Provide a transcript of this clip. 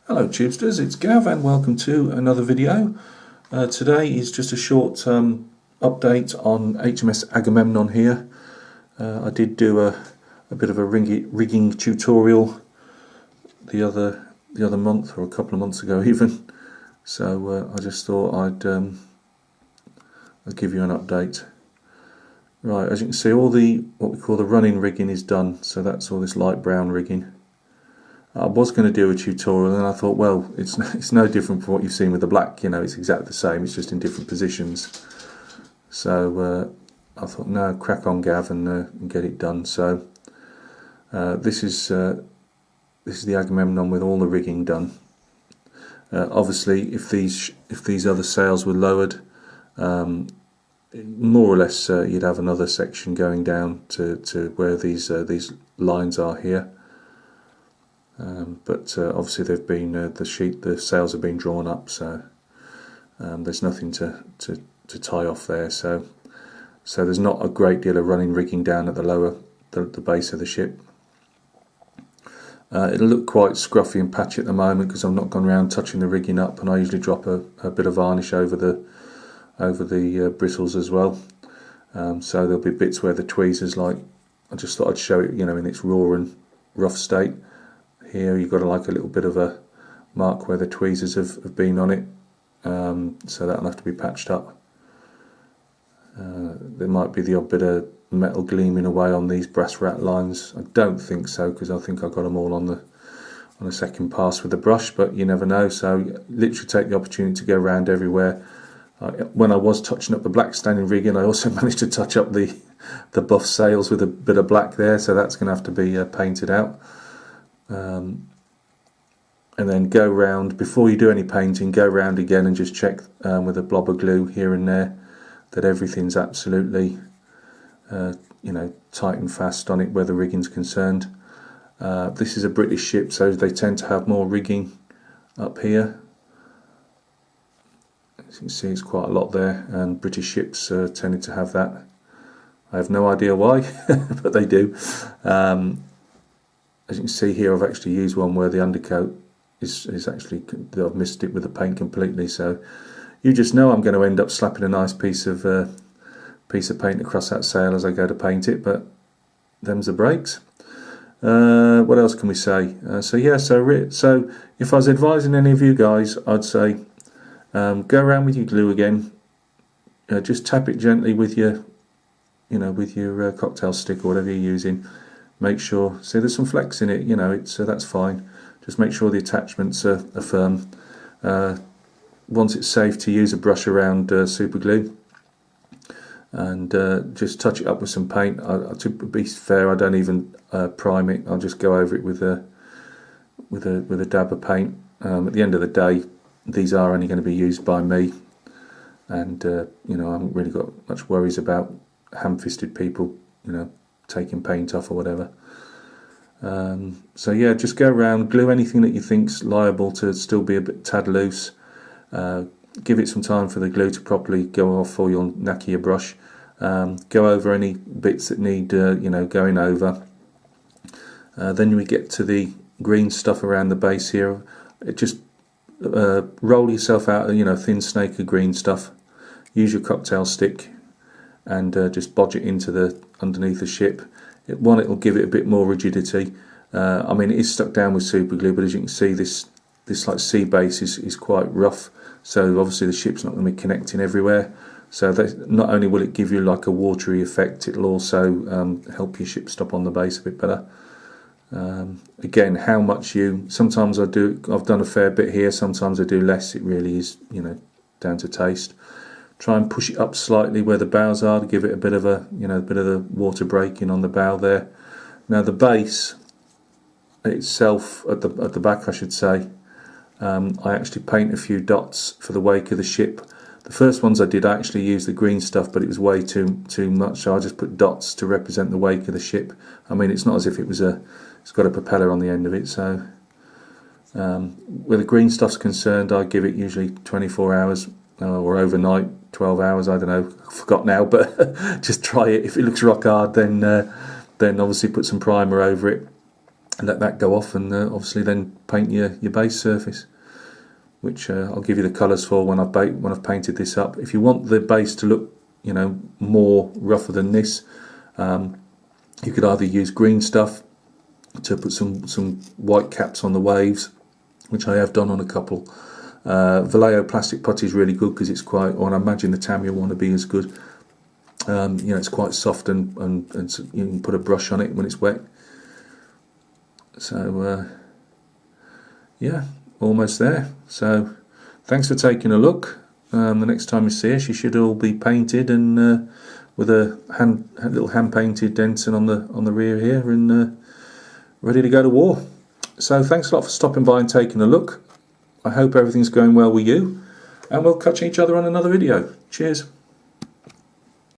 Hello Tubesters, it's Gav and welcome to another video. Today is just a short update on HMS Agamemnon here. I did do a bit of a rigging tutorial the other month, or a couple of months ago even. So I just thought I'd give you an update. Right, as you can see, all the what we call the running rigging is done. So that's all this light brown rigging. I was going to do a tutorial and I thought, well, it's no different from what you've seen with the black, you know, it's exactly the same, it's just in different positions. So I thought, no, crack on Gav and get it done. So this is the Agamemnon with all the rigging done. Obviously, if these other sails were lowered, more or less you'd have another section going down to where these lines are here. But obviously they've been the sails have been drawn up, so there's nothing to tie off there. So there's not a great deal of running rigging down at the base of the ship. It'll look quite scruffy and patchy at the moment because I've not gone around touching the rigging up, and I usually drop a bit of varnish over the brittles as well. So there'll be bits where the tweezers, like, I just thought I'd show it, you know, in its raw and rough state. Here you've got like a little bit of a mark where the tweezers have been on it, so that'll have to be patched up. There might be the odd bit of metal gleaming away on these brass rat lines. I don't think so, because I think I got them all on the second pass with the brush, but you never know. So literally take the opportunity to go around everywhere. When I was touching up the black standing rigging, I also managed to touch up the buff sails with a bit of black there, so that's going to have to be painted out. And then go round, before you do any painting, go round again and just check with a blob of glue here and there that everything's absolutely tight and fast on it where the rigging's concerned. This is a British ship, so they tend to have more rigging up here. As you can see, it's quite a lot there, and British ships tended to have that. I have no idea why, but they do. As you can see here, I've actually used one where the undercoat is actually, I've missed it with the paint completely. So you just know I'm going to end up slapping a nice piece of paint across that sail as I go to paint it. But them's the breaks. What else can we say? So if I was advising any of you guys, I'd say go around with your glue again. Just tap it gently with your, with your cocktail stick or whatever you're using. Make sure, see there's some flex in it, that's fine. Just make sure the attachments are firm. Once it's safe, to use a brush around super glue and just touch it up with some paint. To be fair, I don't even prime it. I'll just go over it with a dab of paint. At the end of the day, these are only going to be used by me, and I haven't really got much worries about ham-fisted people, taking paint off or whatever. So yeah, just go around, glue anything that you think's liable to still be a bit tad loose. Give it some time for the glue to properly go off, or you'll knacker your brush. Go over any bits that need going over. Then we get to the green stuff around the base here. Just roll yourself out thin snake of green stuff. Use your cocktail stick and just bodge it into underneath the ship. It'll give it a bit more rigidity. I mean, it is stuck down with super glue, but as you can see, this like sea base is quite rough. So obviously the ship's not going to be connecting everywhere. So not only will it give you like a watery effect, it'll also help your ship stop on the base a bit better. Again, how much sometimes I've done a fair bit here, sometimes I do less. It really is, down to taste. Try and push it up slightly where the bows are to give it a bit of the water breaking on the bow there. Now the base itself, at the back I should say, I actually paint a few dots for the wake of the ship. The first ones I did, I actually used the green stuff, but it was way too much, so I just put dots to represent the wake of the ship. I mean, it's not as if it's got a propeller on the end of it, so where the green stuff's concerned, I give it usually 24 hours or overnight, 12 hours, I don't know, I forgot now, but just try it. If it looks rock hard, then obviously put some primer over it. let that go off, and obviously then paint your base surface, which I'll give you the colours for when I've painted this up. If you want the base to look, you know, more rougher than this, you could either use green stuff to put some white caps on the waves, which I have done on a couple. Vallejo plastic putty is really good because it's quite, or I imagine the Tamiya one to be as good. You know, it's quite soft, and you can put a brush on it when it's wet. So yeah, almost there. So thanks for taking a look. The next time you see us, you should all be painted and with a little hand painted Denson on the rear here, and ready to go to war. So thanks a lot for stopping by and taking a look. I hope everything's going well with you, and we'll catch each other on another video. Cheers.